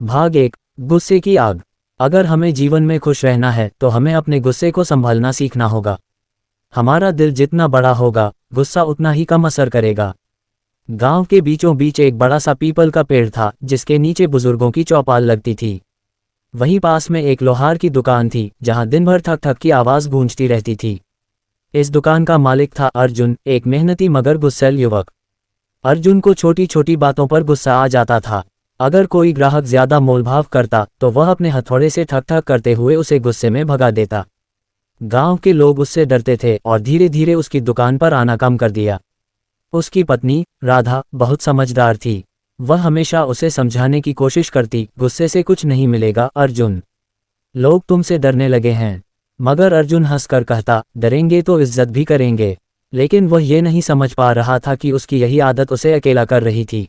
भाग 1। गुस्से की आग। अगर हमें जीवन में खुश रहना है तो हमें अपने गुस्से को संभालना सीखना होगा। हमारा दिल जितना बड़ा होगा, गुस्सा उतना ही कम असर करेगा। गांव के बीचों बीच एक बड़ा सा पीपल का पेड़ था, जिसके नीचे बुजुर्गों की चौपाल लगती थी। वहीं पास में एक लोहार की दुकान थी, जहां दिन भर ठक ठक की आवाज गूंजती रहती थी। इस दुकान का मालिक था अर्जुन, एक मेहनती मगर गुस्सैल युवक। अर्जुन को छोटी छोटी बातों पर गुस्सा आ जाता था। अगर कोई ग्राहक ज्यादा मोलभाव करता तो वह अपने हथौड़े से ठक ठक करते हुए उसे गुस्से में भगा देता। गांव के लोग उससे डरते थे और धीरे धीरे उसकी दुकान पर आना कम कर दिया। उसकी पत्नी राधा बहुत समझदार थी। वह हमेशा उसे समझाने की कोशिश करती, गुस्से से कुछ नहीं मिलेगा अर्जुन, लोग तुमसे डरने लगे हैं। मगर अर्जुन हंसकर कहता, डरेंगे तो इज्जत भी करेंगे। लेकिन वह ये नहीं समझ पा रहा था कि उसकी यही आदत उसे अकेला कर रही थी।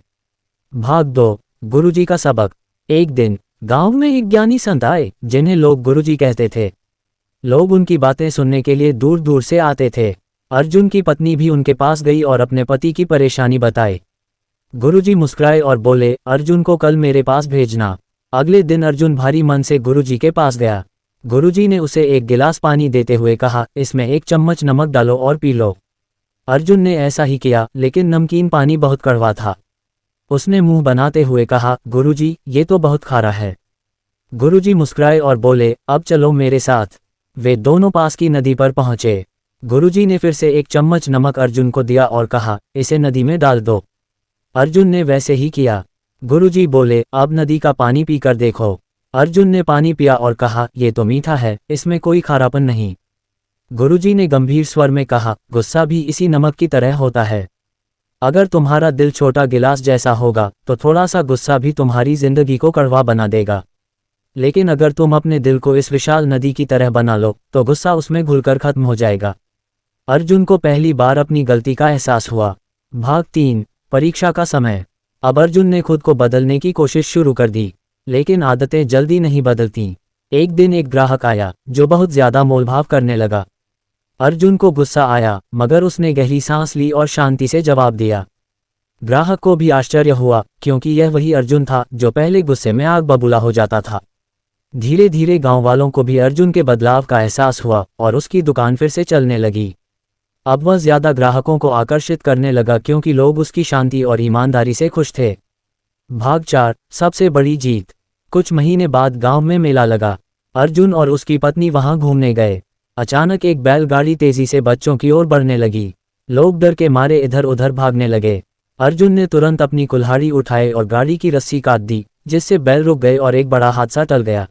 भाग 2। गुरुजी का सबक। एक दिन गांव में एक ज्ञानी संत आए, जिन्हें लोग गुरुजी कहते थे। लोग उनकी बातें सुनने के लिए दूर दूर से आते थे। अर्जुन की पत्नी भी उनके पास गई और अपने पति की परेशानी बताई। गुरुजी मुस्कुराए और बोले, अर्जुन को कल मेरे पास भेजना। अगले दिन अर्जुन भारी मन से गुरुजी के पास गया। गुरुजी ने उसे एक गिलास पानी देते हुए कहा, इसमें 1 चम्मच नमक डालो और पी लो। अर्जुन ने ऐसा ही किया, लेकिन नमकीन पानी बहुत कड़वा था। उसने मुंह बनाते हुए कहा, गुरुजी, ये तो बहुत खारा है। गुरुजी मुस्कुराए और बोले, अब चलो मेरे साथ। वे दोनों पास की नदी पर पहुंचे। गुरुजी ने फिर से 1 चम्मच नमक अर्जुन को दिया और कहा, इसे नदी में डाल दो। अर्जुन ने वैसे ही किया। गुरुजी बोले, अब नदी का पानी पीकर देखो। अर्जुन ने पानी पिया और कहा, ये तो मीठा है, इसमें कोई खारापन नहीं। गुरुजी ने गंभीर स्वर में कहा, गुस्सा भी इसी नमक की तरह होता है। अगर तुम्हारा दिल छोटा गिलास जैसा होगा तो थोड़ा सा गुस्सा भी तुम्हारी जिंदगी को कड़वा बना देगा। लेकिन अगर तुम अपने दिल को इस विशाल नदी की तरह बना लो तो गुस्सा उसमें घुलकर खत्म हो जाएगा। अर्जुन को पहली बार अपनी गलती का एहसास हुआ। भाग 3। परीक्षा का समय। अब अर्जुन ने खुद को बदलने की कोशिश शुरू कर दी, लेकिन आदतें जल्दी नहीं बदलती। एक दिन एक ग्राहक आया जो बहुत ज्यादा मोलभाव करने लगा। अर्जुन को गुस्सा आया, मगर उसने गहरी सांस ली और शांति से जवाब दिया। ग्राहक को भी आश्चर्य हुआ, क्योंकि यह वही अर्जुन था जो पहले गुस्से में आग बबूला हो जाता था। धीरे धीरे गांव वालों को भी अर्जुन के बदलाव का एहसास हुआ और उसकी दुकान फिर से चलने लगी। अब वह ज्यादा ग्राहकों को आकर्षित करने लगा, क्योंकि लोग उसकी शांति और ईमानदारी से खुश थे। भाग 4। सबसे बड़ी जीत। कुछ महीने बाद गांव में मेला लगा। अर्जुन और उसकी पत्नी वहां घूमने गए। अचानक एक बैलगाड़ी तेजी से बच्चों की ओर बढ़ने लगी। लोग डर के मारे इधर उधर भागने लगे। अर्जुन ने तुरंत अपनी कुल्हाड़ी उठाई और गाड़ी की रस्सी काट दी, जिससे बैल रुक गए और एक बड़ा हादसा टल गया।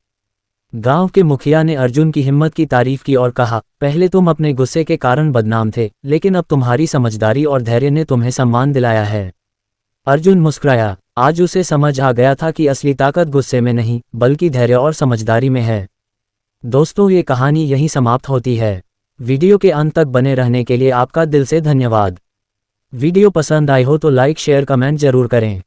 गांव के मुखिया ने अर्जुन की हिम्मत की तारीफ की और कहा, पहले तुम अपने गुस्से के कारण बदनाम थे, लेकिन अब तुम्हारी समझदारी और धैर्य ने तुम्हें सम्मान दिलाया है। अर्जुन मुस्कुराया। आज उसे समझ आ गया था कि असली ताकत गुस्से में नहीं, बल्कि धैर्य और समझदारी में है। दोस्तों, ये कहानी यहीं समाप्त होती है। वीडियो के अंत तक बने रहने के लिए आपका दिल से धन्यवाद। वीडियो पसंद आई हो तो लाइक शेयर कमेंट जरूर करें।